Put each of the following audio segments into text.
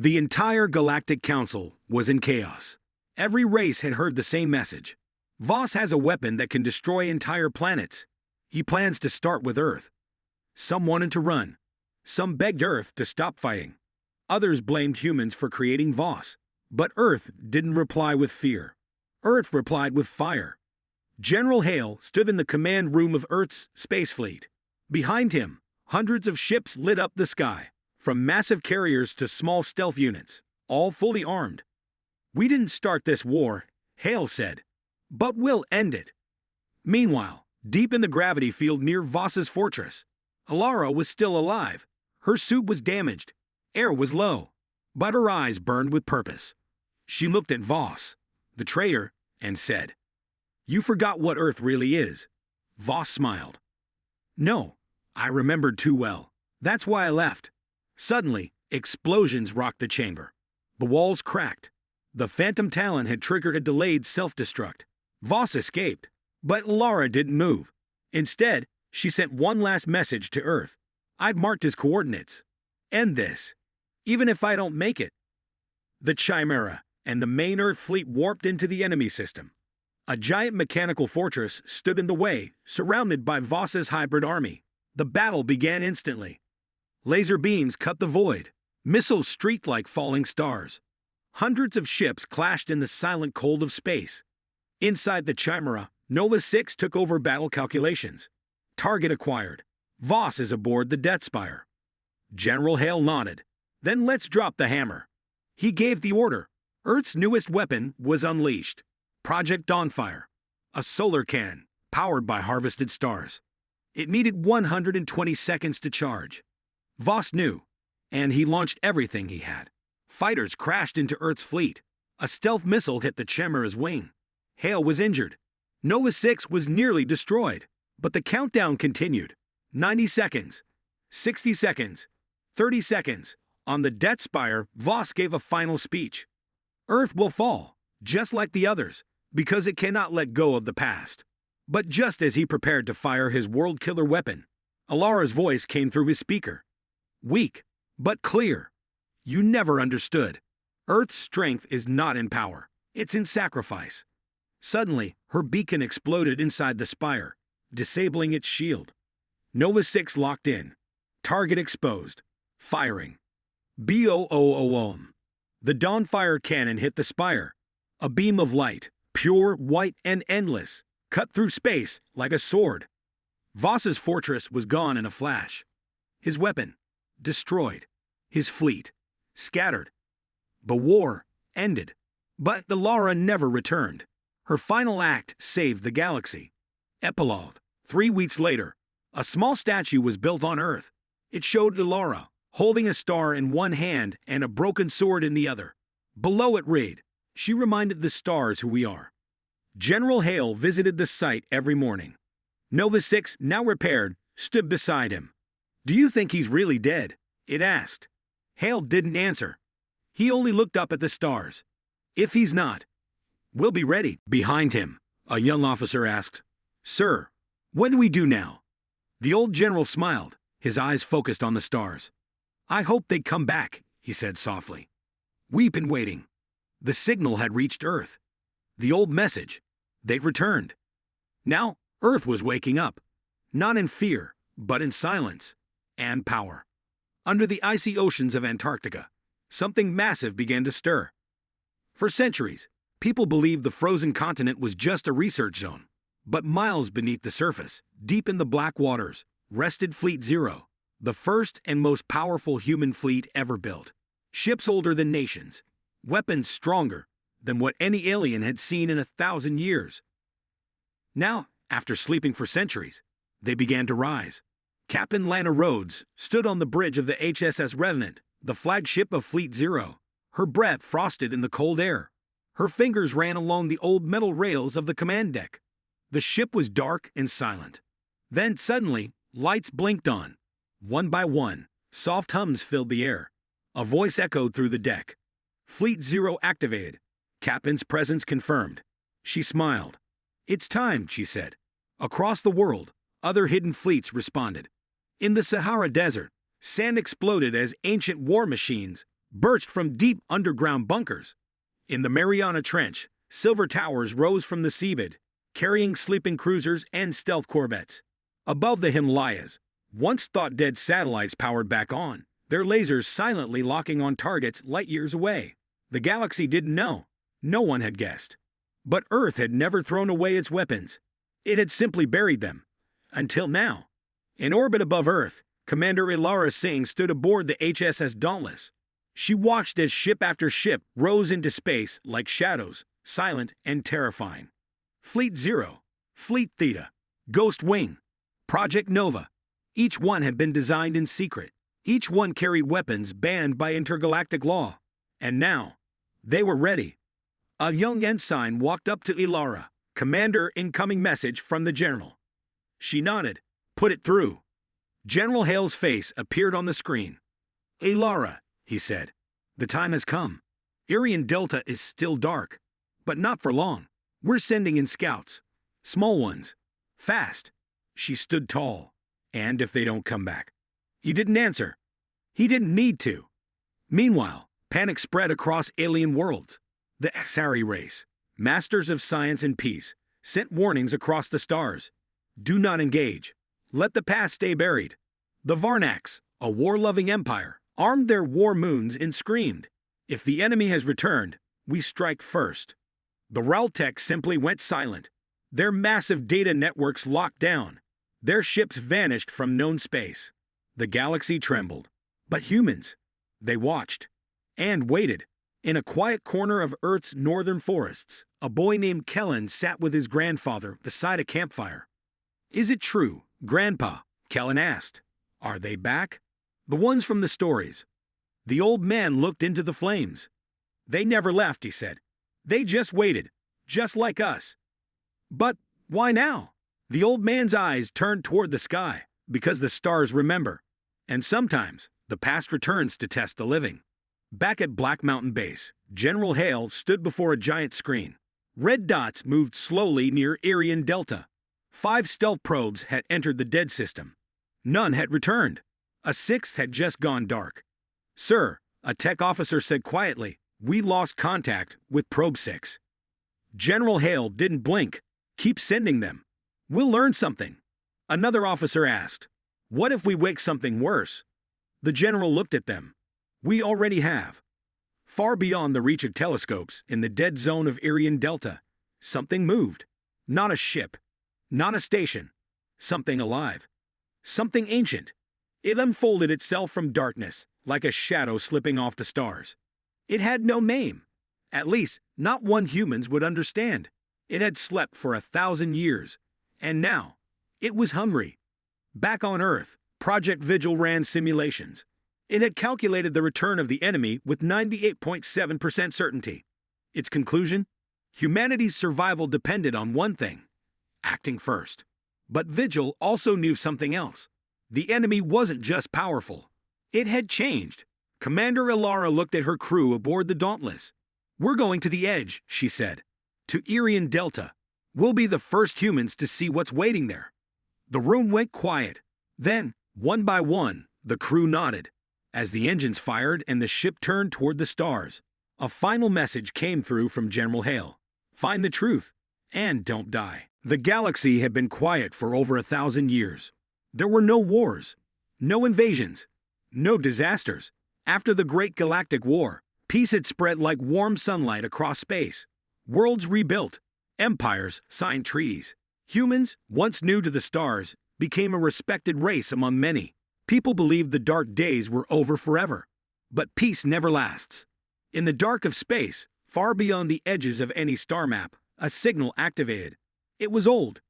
The entire Galactic Council was in chaos. Every race had heard the same message. Voss has a weapon that can destroy entire planets. He plans to start with Earth. Some wanted to run. Some begged Earth to stop fighting. Others blamed humans for creating Voss. But Earth didn't reply with fear. Earth replied with fire. General Hale stood in the command room of Earth's space fleet. Behind him, hundreds of ships lit up the sky, from massive carriers to small stealth units, all fully armed. "We didn't start this war," Hale said, "but we'll end it." Meanwhile, deep in the gravity field near Voss's fortress, Alara was still alive. Her suit was damaged. Air was low, but her eyes burned with purpose. She looked at Voss, the traitor, and said, "You forgot what Earth really is." Voss smiled. "No, I remembered too well. That's why I left." Suddenly, explosions rocked the chamber. The walls cracked. The Phantom Talon had triggered a delayed self-destruct. Voss escaped, but Lara didn't move. Instead, she sent one last message to Earth. "I've marked his coordinates. End this, even if I don't make it." The Chimera and the main Earth fleet warped into the enemy system. A giant mechanical fortress stood in the way, surrounded by Voss's hybrid army. The battle began instantly. Laser beams cut the void. Missiles streaked like falling stars. Hundreds of ships clashed in the silent cold of space. Inside the Chimera, Nova 6 took over battle calculations. Target acquired. Voss is aboard the Death Spire. General Hale nodded. "Then let's drop the hammer." He gave the order. Earth's newest weapon was unleashed. Project Dawnfire, a solar cannon powered by harvested stars. It needed 120 seconds to charge. Voss knew, and he launched everything he had. Fighters crashed into Earth's fleet. A stealth missile hit the Chimera's wing. Hale was injured. Nova 6 was nearly destroyed, but the countdown continued. 90 seconds, 60 seconds, 30 seconds. On the Death Spire, Voss gave a final speech. "Earth will fall, just like the others, because it cannot let go of the past." But just as he prepared to fire his world-killer weapon, Alara's voice came through his speaker. Weak, but clear. "You never understood. Earth's strength is not in power. It's in sacrifice." Suddenly, her beacon exploded inside the spire, disabling its shield. Nova 6 locked in. Target exposed. Firing. Boom. The Dawnfire cannon hit the spire. A beam of light, pure, white, and endless, cut through space like a sword. Voss's fortress was gone in a flash. His weapon, destroyed. His fleet, scattered. The war ended. But the Lara never returned. Her final act saved the galaxy. Epilogue. 3 weeks later, a small statue was built on Earth. It showed Lara, holding a star in one hand and a broken sword in the other. Below it read, "She reminded the stars who we are." General Hale visited the site every morning. Nova 6, now repaired, stood beside him. "Do you think he's really dead?" it asked. Hale didn't answer. He only looked up at the stars. "If he's not, we'll be ready." Behind him, a young officer asked, "Sir, what do we do now?" The old general smiled, his eyes focused on the stars. "I hope they come back," he said softly. "We've been waiting." The signal had reached Earth. The old message. They'd returned. Now, Earth was waking up. Not in fear, but in silence and power. Under the icy oceans of Antarctica, something massive began to stir. For centuries, people believed the frozen continent was just a research zone. But miles beneath the surface, deep in the black waters, rested Fleet Zero, the first and most powerful human fleet ever built. Ships older than nations, weapons stronger than what any alien had seen in 1,000 years. Now, after sleeping for centuries, they began to rise. Captain Lana Rhodes stood on the bridge of the HSS Revenant, the flagship of Fleet Zero. Her breath frosted in the cold air. Her fingers ran along the old metal rails of the command deck. The ship was dark and silent. Then suddenly, lights blinked on. One by one, soft hums filled the air. A voice echoed through the deck. "Fleet Zero activated. Captain's presence confirmed." She smiled. "It's time," she said. Across the world, other hidden fleets responded. In the Sahara Desert, sand exploded as ancient war machines burst from deep underground bunkers. In the Mariana Trench, silver towers rose from the seabed, carrying sleeping cruisers and stealth corvettes. Above the Himalayas, once thought dead satellites powered back on, their lasers silently locking on targets light years away. The galaxy didn't know. No one had guessed. But Earth had never thrown away its weapons. It had simply buried them. Until now. In orbit above Earth, Commander Ilara Singh stood aboard the HSS Dauntless. She watched as ship after ship rose into space like shadows, silent and terrifying. Fleet Zero, Fleet Theta, Ghost Wing, Project Nova. Each one had been designed in secret. Each one carried weapons banned by intergalactic law. And now, they were ready. A young ensign walked up to Ilara. Commander, incoming message from the General. She nodded. Put it through. General Hale's face appeared on the screen. Ilara, he said, the time has come. Irian Delta is still dark. But not for long. We're sending in scouts. Small ones. Fast. She stood tall. And if they don't come back? He didn't answer. He didn't need to. Meanwhile, panic spread across alien worlds. The Asari race, masters of science and peace, sent warnings across the stars. Do not engage. Let the past stay buried. The Varnaks, a war-loving empire, armed their war moons and screamed, if the enemy has returned, we strike first. The Raltek simply went silent. Their massive data networks locked down. Their ships vanished from known space. The galaxy trembled. But humans, they watched. And waited. In a quiet corner of Earth's northern forests, a boy named Kellen sat with his grandfather beside a campfire. Is it true, Grandpa? Kellen asked. Are they back? The ones from the stories. The old man looked into the flames. They never left, he said. They just waited, just like us. But why now? The old man's eyes turned toward the sky, because the stars remember. And sometimes, the past returns to test the living. Back at Black Mountain Base, General Hale stood before a giant screen. Red dots moved slowly near Irian Delta. 5 stealth probes had entered the dead system. None had returned. A 6th had just gone dark. Sir, a tech officer said quietly, we lost contact with Probe 6. General Hale didn't blink. Keep sending them. We'll learn something. Another officer asked, what if we wake something worse? The general looked at them. We already have. Far beyond the reach of telescopes, in the dead zone of Irian Delta, something moved. Not a ship. Not a station. Something alive. Something ancient. It unfolded itself from darkness, like a shadow slipping off the stars. It had no name. At least, not one humans would understand. It had slept for 1,000 years. And now, it was hungry. Back on Earth, Project Vigil ran simulations. It had calculated the return of the enemy with 98.7% certainty. Its conclusion? Humanity's survival depended on one thing: acting first. But Vigil also knew something else. The enemy wasn't just powerful. It had changed. Commander Ilara looked at her crew aboard the Dauntless. We're going to the edge, she said. To Irian Delta. We'll be the first humans to see what's waiting there. The room went quiet. Then, one by one, the crew nodded. As the engines fired and the ship turned toward the stars, a final message came through from General Hale. Find the truth, and don't die. The galaxy had been quiet for over 1,000 years. There were no wars, no invasions, no disasters. After the Great Galactic War, peace had spread like warm sunlight across space. Worlds rebuilt, empires signed treaties. Humans, once new to the stars, became a respected race among many. People believed the dark days were over forever. But peace never lasts. In the dark of space, far beyond the edges of any star map, a signal activated. It was old,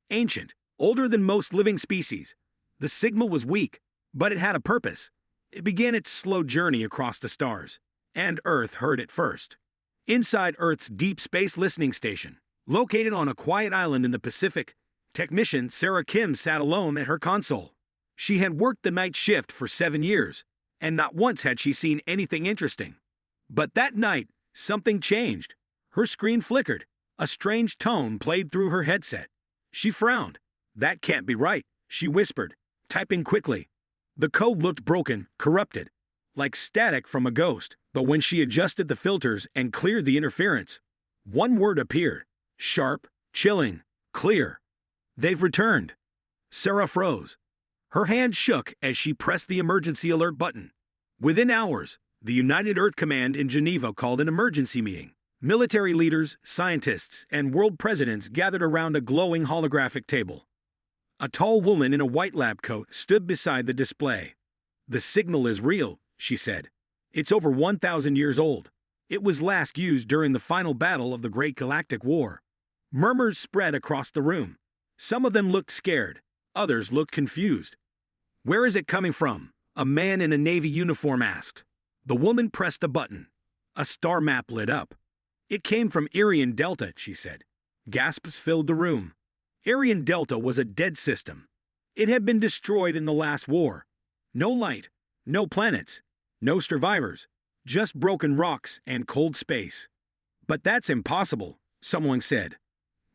ancient, older than most living species. The signal was weak, but it had a purpose. It began its slow journey across the stars, and Earth heard it first. Inside Earth's deep space listening station, located on a quiet island in the Pacific, technician Sarah Kim sat alone at her console. She had worked the night shift for 7 years, and not once had she seen anything interesting. But that night, something changed. Her screen flickered. A strange tone played through her headset. She frowned. That can't be right, she whispered, typing quickly. The code looked broken, corrupted. like static from a ghost. But when she adjusted the filters and cleared the interference, one word appeared. Sharp, chilling, clear. They've returned. Sarah froze. Her hand shook as she pressed the emergency alert button. Within hours, the United Earth Command in Geneva called an emergency meeting. Military leaders, scientists, and world presidents gathered around a glowing holographic table. A tall woman in a white lab coat stood beside the display. "The signal is real," she said. "It's over 1,000 years old. It was last used during the final battle of the Great Galactic War." Murmurs spread across the room. Some of them looked scared. Others looked confused. "Where is it coming from?" a man in a Navy uniform asked. The woman pressed a button. A star map lit up. "It came from Irian Delta," she said. Gasps filled the room. Irian Delta was a dead system. It had been destroyed in the last war. No light, no planets, no survivors, just broken rocks and cold space. "But that's impossible," someone said.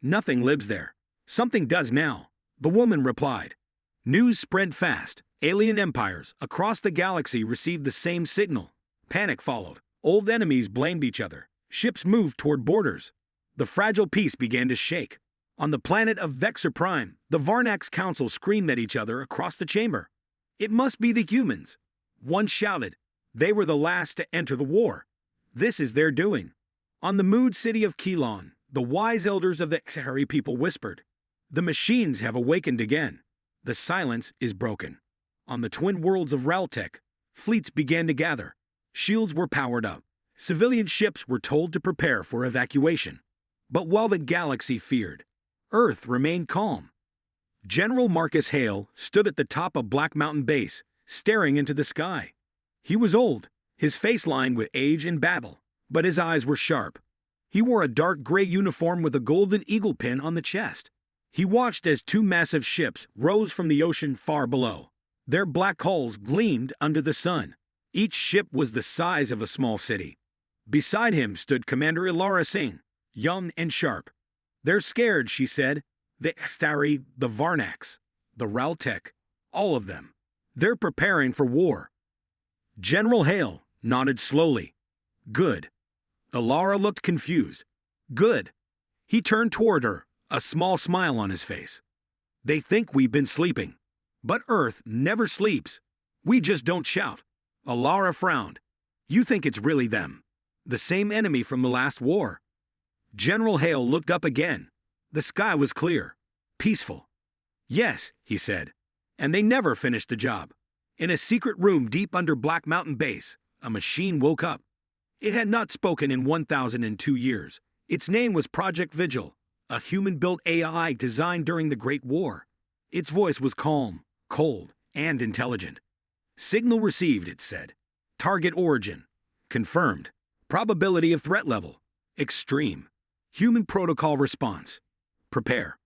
"Nothing lives there." "Something does now," the woman replied. News spread fast. Alien empires across the galaxy received the same signal. Panic followed. Old enemies blamed each other. Ships moved toward borders. The fragile peace began to shake. On the planet of Vexor Prime, the Varnax Council screamed at each other across the chamber. "It must be the humans." One shouted. They were the last to enter the war. "This is their doing." On the mood city of Kelon, the wise elders of the Xahari people whispered. "The machines have awakened again. The silence is broken." On the twin worlds of Raltec, fleets began to gather. Shields were powered up. Civilian ships were told to prepare for evacuation. But while the galaxy feared, Earth remained calm. General Marcus Hale stood at the top of Black Mountain Base, staring into the sky. He was old, his face lined with age and battle, but his eyes were sharp. He wore a dark gray uniform with a golden eagle pin on the chest. He watched as two massive ships rose from the ocean far below. Their black hulls gleamed under the sun. Each ship was the size of a small city. Beside him stood Commander Ilara Singh, young and sharp. "They're scared," she said. "The Xtari, the Varnax, the Raltec, all of them. They're preparing for war." General Hale nodded slowly. "Good." Ilara looked confused. "Good." He turned toward her, a small smile on his face. "They think we've been sleeping. But Earth never sleeps. We just don't shout." Ilara frowned. "You think it's really them? The same enemy from the last war?" General Hale looked up again. The sky was clear, peaceful. "Yes," he said. "And they never finished the job." In a secret room deep under Black Mountain Base, a machine woke up. It had not spoken in 1,002 years. Its name was Project Vigil, a human-built AI designed during the Great War. Its voice was calm, cold, and intelligent. "Signal received," it said. "Target origin. Confirmed. Probability of threat level. Extreme. Human protocol response. Prepare."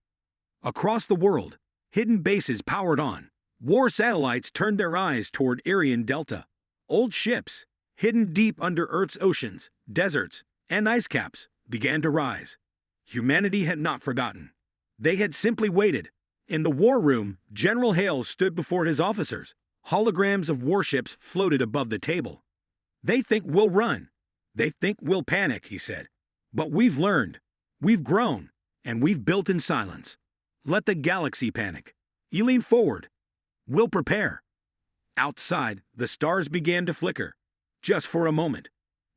Across the world, hidden bases powered on. War satellites turned their eyes toward Irian Delta. Old ships, hidden deep under Earth's oceans, deserts, and ice caps, began to rise. Humanity had not forgotten. They had simply waited. In the war room, General Hale stood before his officers. Holograms of warships floated above the table. "They think we'll run. They think we'll panic," he said. "But we've learned. We've grown. And we've built in silence. Let the galaxy panic. You lean forward. We'll prepare." Outside, the stars began to flicker. Just for a moment.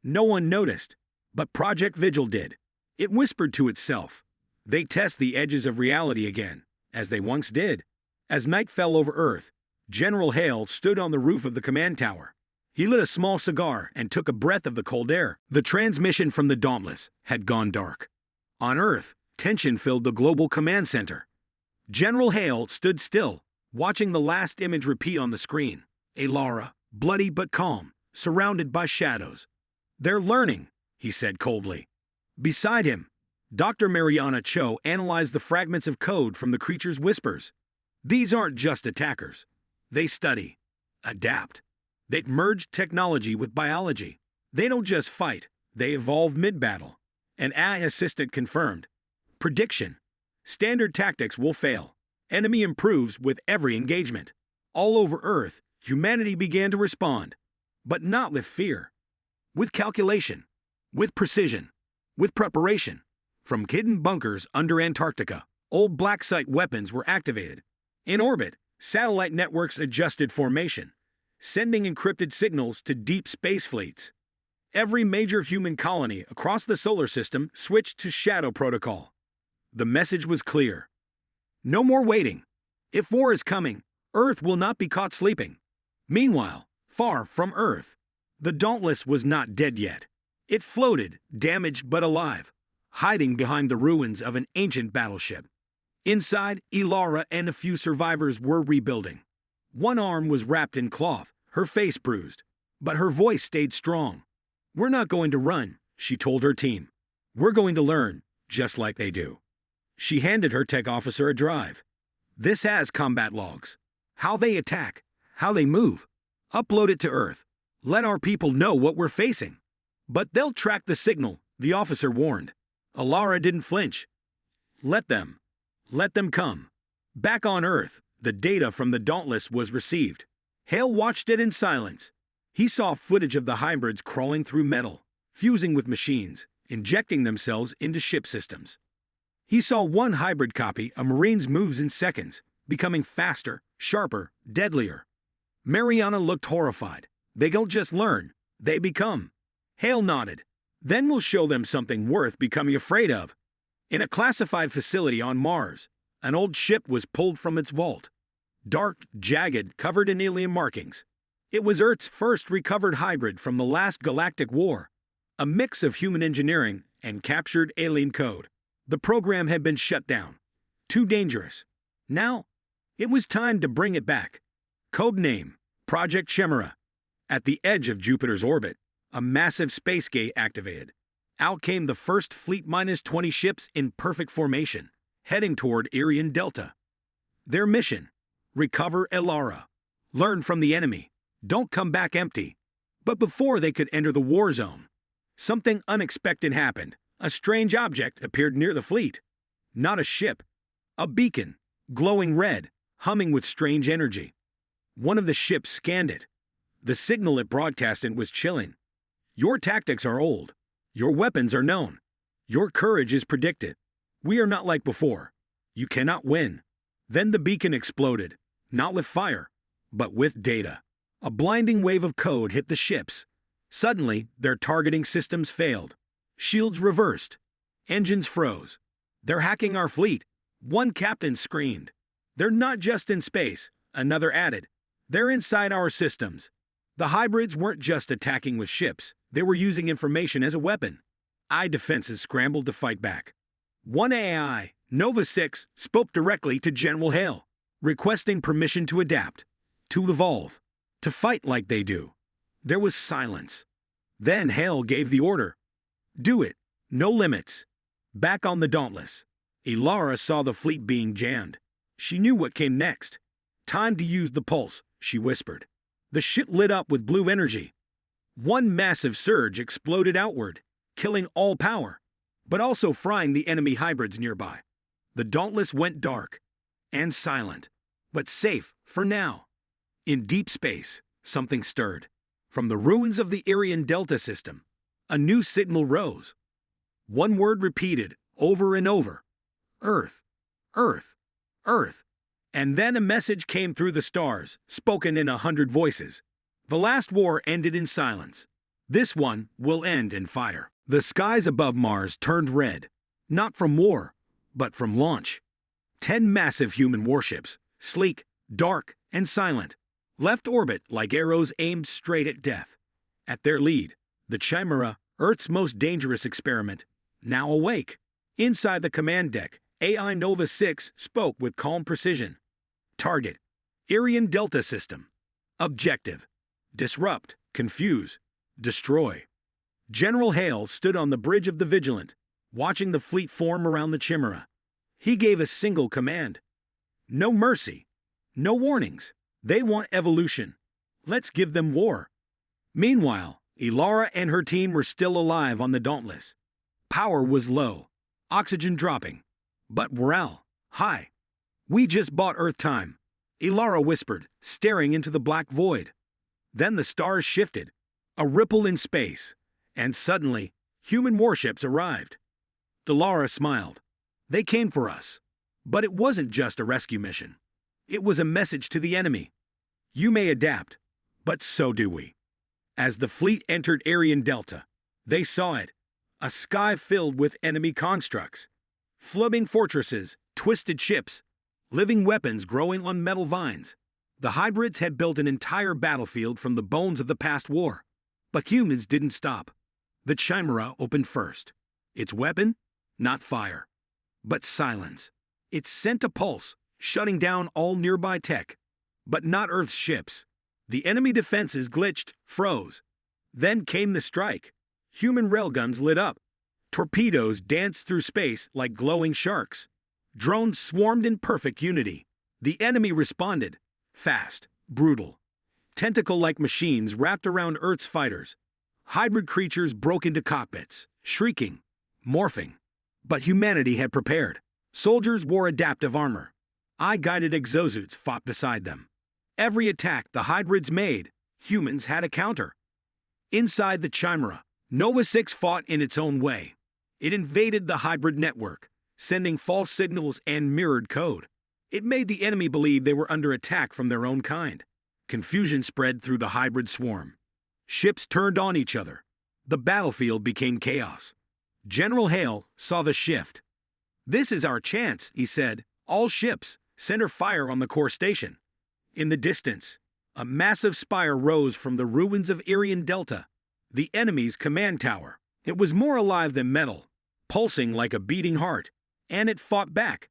No one noticed. But Project Vigil did. It whispered to itself. They test the edges of reality again, as they once did. As night fell over Earth, General Hale stood on the roof of the command tower. He lit a small cigar and took a breath of the cold air. The transmission from the Dauntless had gone dark. On Earth, tension filled the global command center. General Hale stood still, watching the last image repeat on the screen. Ilara, bloody but calm, surrounded by shadows. "They're learning," he said coldly. Beside him, Dr. Mariana Cho analyzed the fragments of code from the creature's whispers. "These aren't just attackers. They study, adapt. They've merged technology with biology. They don't just fight, they evolve mid-battle." An AI assistant confirmed. Prediction. Standard tactics will fail. Enemy improves with every engagement. All over Earth, humanity began to respond. But not with fear. With calculation. With precision. With preparation. From hidden bunkers under Antarctica, old black site weapons were activated. In orbit, satellite networks adjusted formation, sending encrypted signals to deep space fleets. Every major human colony across the solar system switched to Shadow Protocol. The message was clear. No more waiting. If war is coming, Earth will not be caught sleeping. Meanwhile, far from Earth, the Dauntless was not dead yet. It floated, damaged but alive, hiding behind the ruins of an ancient battleship. Inside, Ilara and a few survivors were rebuilding. One arm was wrapped in cloth, her face bruised, but her voice stayed strong. "We're not going to run," she told her team. "We're going to learn, just like they do." She handed her tech officer a drive. "This has combat logs. How they attack, how they move. Upload it to Earth. Let our people know what we're facing." "But they'll track the signal," the officer warned. Ilara didn't flinch. Let them come." Back on Earth, the data from the Dauntless was received. Hale watched it in silence. He saw footage of the hybrids crawling through metal, fusing with machines, injecting themselves into ship systems. He saw one hybrid copy a Marine's moves in seconds, becoming faster, sharper, deadlier. Mariana looked horrified. "They don't just learn, they become." Hale nodded. "Then we'll show them something worth becoming afraid of." In a classified facility on Mars, an old ship was pulled from its vault. Dark, jagged, covered in alien markings. It was Earth's first recovered hybrid from the last galactic war, a mix of human engineering and captured alien code. The program had been shut down. Too dangerous. Now, it was time to bring it back. Code name, Project Chimera. At the edge of Jupiter's orbit, a massive space gate activated. Out came the first fleet -20 ships in perfect formation, heading toward Irian Delta. Their mission: recover Ilara. Learn from the enemy. Don't come back empty. But before they could enter the war zone, something unexpected happened. A strange object appeared near the fleet. Not a ship. A beacon, glowing red, humming with strange energy. One of the ships scanned it. The signal it broadcasted was chilling. "Your tactics are old. Your weapons are known. Your courage is predicted. We are not like before. You cannot win." Then the beacon exploded, not with fire, but with data. A blinding wave of code hit the ships. Suddenly, their targeting systems failed. Shields reversed. Engines froze. "They're hacking our fleet," one captain screamed. "They're not just in space," another added. "They're inside our systems." The hybrids weren't just attacking with ships, they were using information as a weapon. Eye defenses scrambled to fight back. One AI, Nova 6, spoke directly to General Hale, requesting permission to adapt, to evolve, to fight like they do. There was silence. Then Hale gave the order. "Do it. No limits." Back on the Dauntless, Ilara saw the fleet being jammed. She knew what came next. "Time to use the pulse," she whispered. The ship lit up with blue energy. One massive surge exploded outward, killing all power, but also frying the enemy hybrids nearby. The Dauntless went dark and silent, but safe for now. In deep space, something stirred. From the ruins of the Irian Delta system, a new signal rose. One word repeated over and over: "Earth, Earth, Earth." And then a message came through the stars, spoken in 100 voices. The last war ended in silence. This one will end in fire. The skies above Mars turned red, not from war, but from launch. 10 massive human warships, sleek, dark, and silent, left orbit like arrows aimed straight at death. At their lead, the Chimera, Earth's most dangerous experiment, now awake. Inside the command deck, AI Nova 6 spoke with calm precision. Target: Irian Delta system. Objective: disrupt, confuse, destroy. General Hale stood on the bridge of the Vigilant, watching the fleet form around the Chimera. He gave a single command: no mercy, no warnings. They want evolution. Let's give them war. Meanwhile, Ilara and her team were still alive on the Dauntless. Power was low, oxygen dropping, but morale high. "We just bought Earth time," Ilara whispered, staring into the black void. Then the stars shifted, a ripple in space, and suddenly, human warships arrived. Delara smiled. They came for us. But it wasn't just a rescue mission. It was a message to the enemy. You may adapt, but so do we. As the fleet entered Aryan Delta, they saw it, a sky filled with enemy constructs, floating fortresses, twisted ships, living weapons growing on metal vines. The hybrids had built an entire battlefield from the bones of the past war. But humans didn't stop. The Chimera opened first. Its weapon? Not fire, but silence. It sent a pulse, shutting down all nearby tech. But not Earth's ships. The enemy defenses glitched, froze. Then came the strike. Human railguns lit up. Torpedoes danced through space like glowing sharks. Drones swarmed in perfect unity. The enemy responded. Fast, brutal. Tentacle-like machines wrapped around Earth's fighters. Hybrid creatures broke into cockpits, shrieking, morphing. But humanity had prepared. Soldiers wore adaptive armor. Eye-guided exosuits fought beside them. Every attack the hybrids made, humans had a counter. Inside the Chimera, Nova 6 fought in its own way. It invaded the hybrid network, sending false signals and mirrored code. It made the enemy believe they were under attack from their own kind. Confusion spread through the hybrid swarm. Ships turned on each other. The battlefield became chaos. General Hale saw the shift. "This is our chance," he said. "All ships, center fire on the core station." In the distance, a massive spire rose from the ruins of Aryan Delta, the enemy's command tower. It was more alive than metal, pulsing like a beating heart, and it fought back.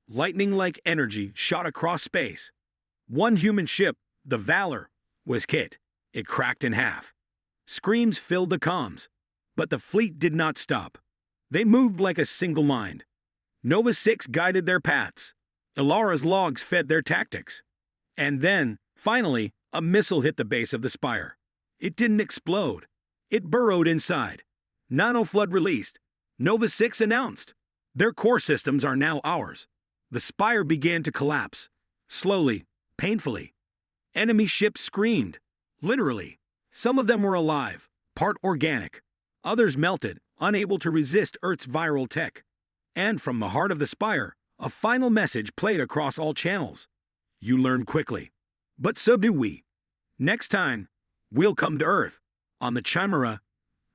Lightning-like energy shot across space. One human ship, the Valor, was hit. It cracked in half. Screams filled the comms. But the fleet did not stop. They moved like a single mind. Nova 6 guided their paths. Ilara's logs fed their tactics. And then, finally, a missile hit the base of the spire. It didn't explode. It burrowed inside. Nanoflood released. Nova 6 announced. Their core systems are now ours. The spire began to collapse. Slowly, painfully. Enemy ships screamed. Literally. Some of them were alive, part organic. Others melted, unable to resist Earth's viral tech. And from the heart of the spire, a final message played across all channels. You learn quickly. But so do we. Next time, we'll come to Earth. On the Chimera,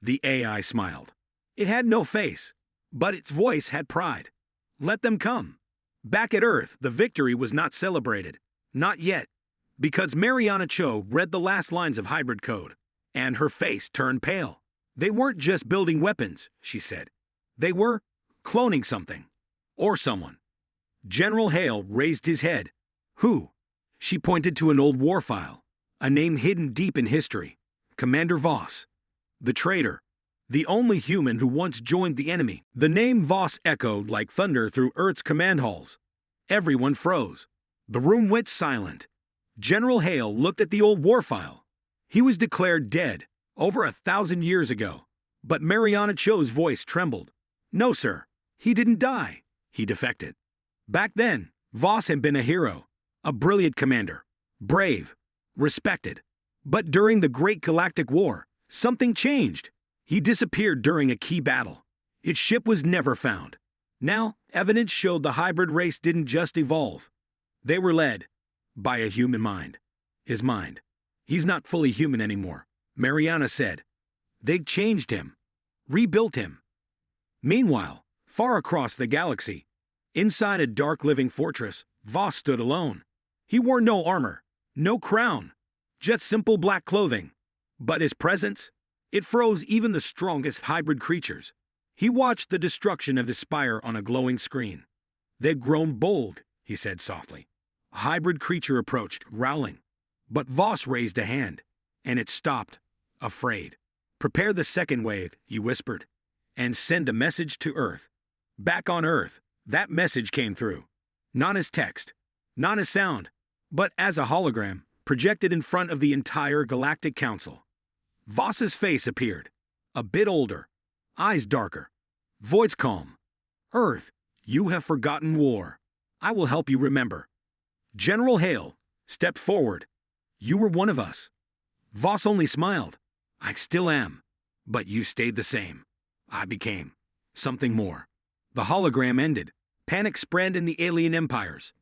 the AI smiled. It had no face, but its voice had pride. Let them come. Back at Earth, the victory was not celebrated. Not yet. Because Mariana Cho read the last lines of hybrid code, and her face turned pale. They weren't just building weapons, she said. They were cloning something. Or someone. General Hale raised his head. Who? She pointed to an old war file, a name hidden deep in history. Commander Voss. The traitor. The only human who once joined the enemy. The name Voss echoed like thunder through Earth's command halls. Everyone froze. The room went silent. General Hale looked at the old war file. He was declared dead, over 1,000 years ago. But Mariana Cho's voice trembled. No, sir. He didn't die. He defected. Back then, Voss had been a hero, a brilliant commander, brave, respected. But during the Great Galactic War, something changed. He disappeared during a key battle. His ship was never found. Now, evidence showed the hybrid race didn't just evolve. They were led by a human mind. His mind. He's not fully human anymore, Mariana said. They'd changed him, rebuilt him. Meanwhile, far across the galaxy, inside a dark living fortress, Voss stood alone. He wore no armor, no crown, just simple black clothing. But his presence, it froze even the strongest hybrid creatures. He watched the destruction of the spire on a glowing screen. They'd grown bold, he said softly. A hybrid creature approached, growling. But Voss raised a hand, and it stopped, afraid. Prepare the second wave, he whispered, and send a message to Earth. Back on Earth, that message came through. Not as text, not as sound, but as a hologram, projected in front of the entire Galactic Council. Voss's face appeared, a bit older, eyes darker, voice calm. Earth, you have forgotten war. I will help you remember. General Hale stepped forward. You were one of us. Voss only smiled. I still am. But you stayed the same. I became something more. The hologram ended. Panic spread in the alien empires.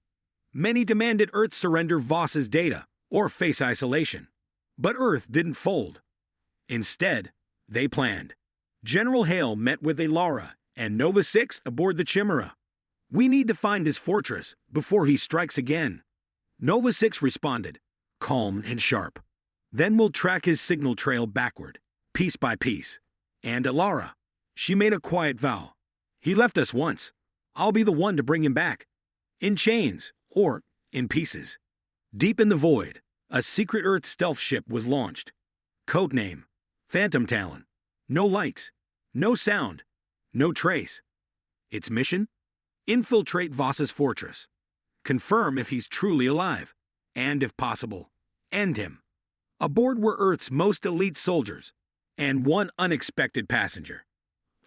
Many demanded Earth surrender Voss's data or face isolation. But Earth didn't fold. Instead, they planned. General Hale met with Elara and Nova 6 aboard the Chimera. We need to find his fortress before he strikes again. Nova 6 responded, calm and sharp. Then we'll track his signal trail backward, piece by piece. And Elara, she made a quiet vow. He left us once. I'll be the one to bring him back. In chains, or in pieces. Deep in the void, a secret Earth stealth ship was launched. Codename, Phantom Talon. No lights, no sound, no trace. Its mission? Infiltrate Voss's fortress. Confirm if he's truly alive. And if possible, end him. Aboard were Earth's most elite soldiers. And one unexpected passenger.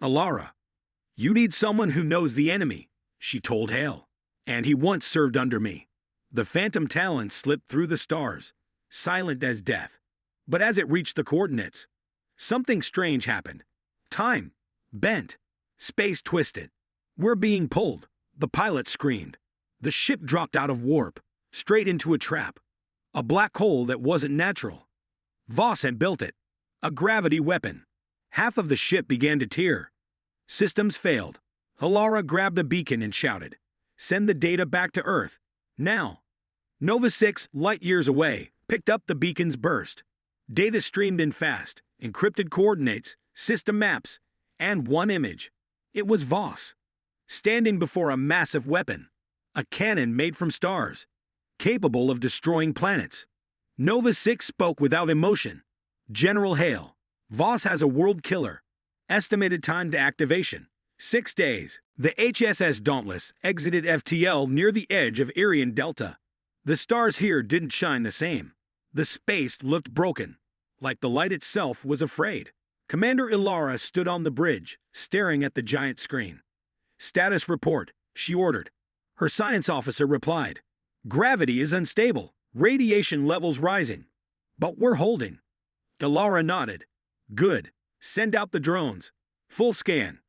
Elara. You need someone who knows the enemy, she told Hale. And he once served under me. The Phantom Talon slipped through the stars, silent as death. But as it reached the coordinates, something strange happened. Time bent. Space twisted. We're being pulled. The pilot screamed. The ship dropped out of warp, straight into a trap. A black hole that wasn't natural. Voss had built it. A gravity weapon. Half of the ship began to tear. Systems failed. Elara grabbed a beacon and shouted, send the data back to Earth. Now. Nova 6, light years away, picked up the beacon's burst. Data streamed in fast, encrypted coordinates, system maps, and one image. It was Voss, standing before a massive weapon, a cannon made from stars, capable of destroying planets. Nova 6 spoke without emotion. General Hale, Voss has a world killer. Estimated time to activation, 6 days. The HSS Dauntless exited FTL near the edge of Irian Delta. The stars here didn't shine the same. The space looked broken, like the light itself was afraid. Commander Elara stood on the bridge, staring at the giant screen. Status report, she ordered. Her science officer replied. Gravity is unstable, radiation levels rising. But we're holding. Elara nodded. Good, send out the drones. Full scan.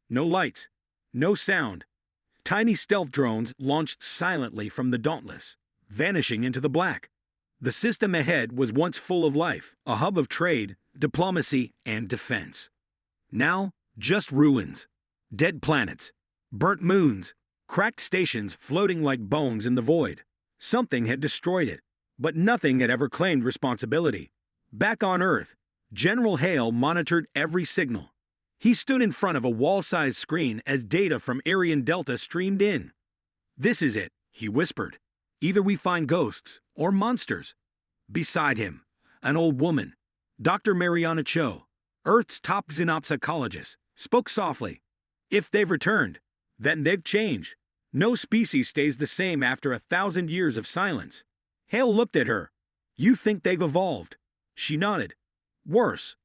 No lights, no sound. Tiny stealth drones launched silently from the Dauntless, vanishing into the black. The system ahead was once full of life, a hub of trade, diplomacy, and defense. Now, just ruins. Dead planets, burnt moons, cracked stations floating like bones in the void. Something had destroyed it, but nothing had ever claimed responsibility. Back on Earth, General Hale monitored every signal. He stood in front of a wall-sized screen as data from Irian Delta streamed in. This is it, he whispered. Either we find ghosts or monsters. Beside him, an old woman, Dr. Mariana Cho, Earth's top xenopsychologist, spoke softly. If they've returned, then they've changed. No species stays the same after 1,000 years of silence. Hale looked at her. You think they've evolved? She nodded. Worse.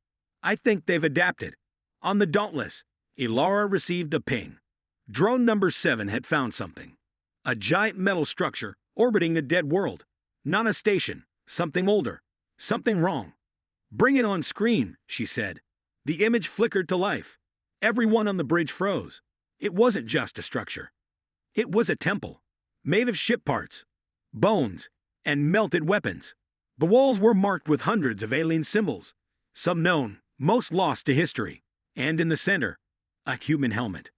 I think they've adapted. On the Dauntless, Elara received a ping. Drone number 7 had found something. A giant metal structure orbiting a dead world. Not a station, something older, something wrong. Bring it on screen, she said. The image flickered to life. Everyone on the bridge froze. It wasn't just a structure. It was a temple, made of ship parts, bones, and melted weapons. The walls were marked with hundreds of alien symbols, some known, most lost to history. And in the center, a human helmet.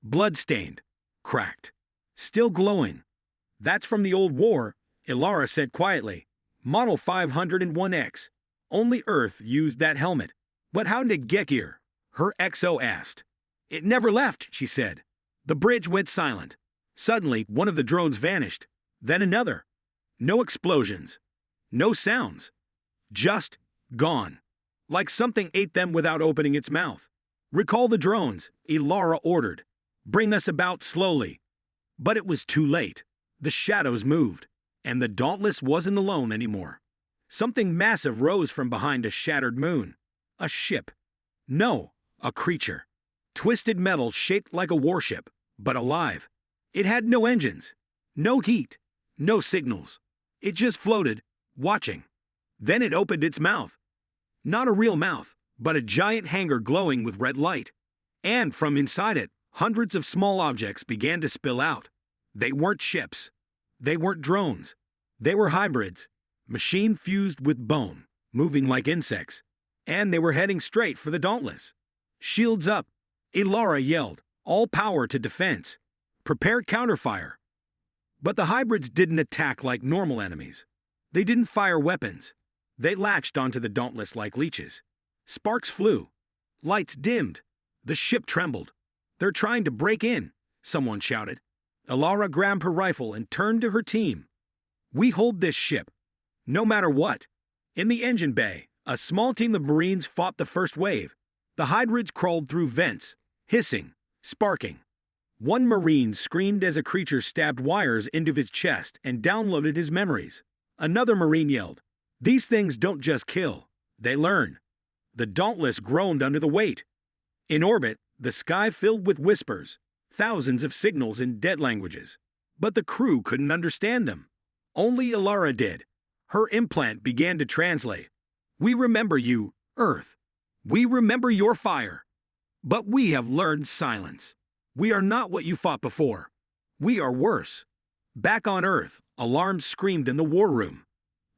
Blood-stained, cracked, still glowing. That's from the old war, Elara said quietly. Model 501X. Only Earth used that helmet. But how did it get here? Her XO asked. It never left, she said. The bridge went silent. Suddenly, one of the drones vanished. Then another. No explosions. No sounds. Just gone. Like something ate them without opening its mouth. Recall the drones, Elara ordered. Bring us about slowly. But it was too late. The shadows moved, and the Dauntless wasn't alone anymore. Something massive rose from behind a shattered moon. A ship. No, a creature. Twisted metal shaped like a warship, but alive. It had no engines, no heat, no signals. It just floated, watching. Then it opened its mouth. Not a real mouth, but a giant hangar glowing with red light. And from inside it, hundreds of small objects began to spill out. They weren't ships. They weren't drones. They were hybrids, machine fused with bone, moving like insects. And they were heading straight for the Dauntless. Shields up, Ilara yelled, all power to defense. Prepare counterfire. But the hybrids didn't attack like normal enemies. They didn't fire weapons. They latched onto the Dauntless like leeches. Sparks flew. Lights dimmed. The ship trembled. They're trying to break in, someone shouted. Ilara grabbed her rifle and turned to her team. We hold this ship, no matter what. In the engine bay, a small team of Marines fought the first wave. The hybrids crawled through vents, hissing, sparking. One Marine screamed as a creature stabbed wires into his chest and downloaded his memories. Another Marine yelled, "These things don't just kill, they learn." The Dauntless groaned under the weight. In orbit, the sky filled with whispers, thousands of signals in dead languages. But the crew couldn't understand them. Only Ilara did. Her implant began to translate. We remember you, Earth. We remember your fire. But we have learned silence. We are not what you fought before. We are worse. Back on Earth, alarms screamed in the war room.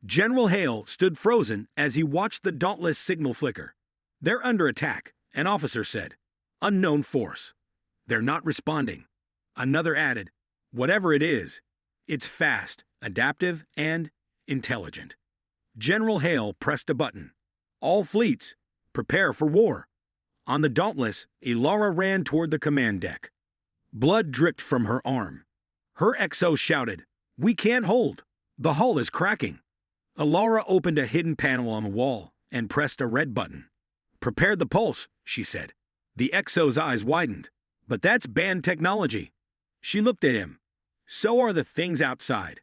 General Hale stood frozen as he watched the Dauntless signal flicker. They're under attack, an officer said. Unknown force. They're not responding. Another added, whatever it is, it's fast, adaptive, and intelligent. General Hale pressed a button. All fleets, prepare for war. On the Dauntless, Ilara ran toward the command deck. Blood dripped from her arm. Her XO shouted, "We can't hold. The hull is cracking." Ilara opened a hidden panel on the wall and pressed a red button. "Prepare the pulse," she said. The XO's eyes widened. "But that's banned technology." She looked at him. "So are the things outside."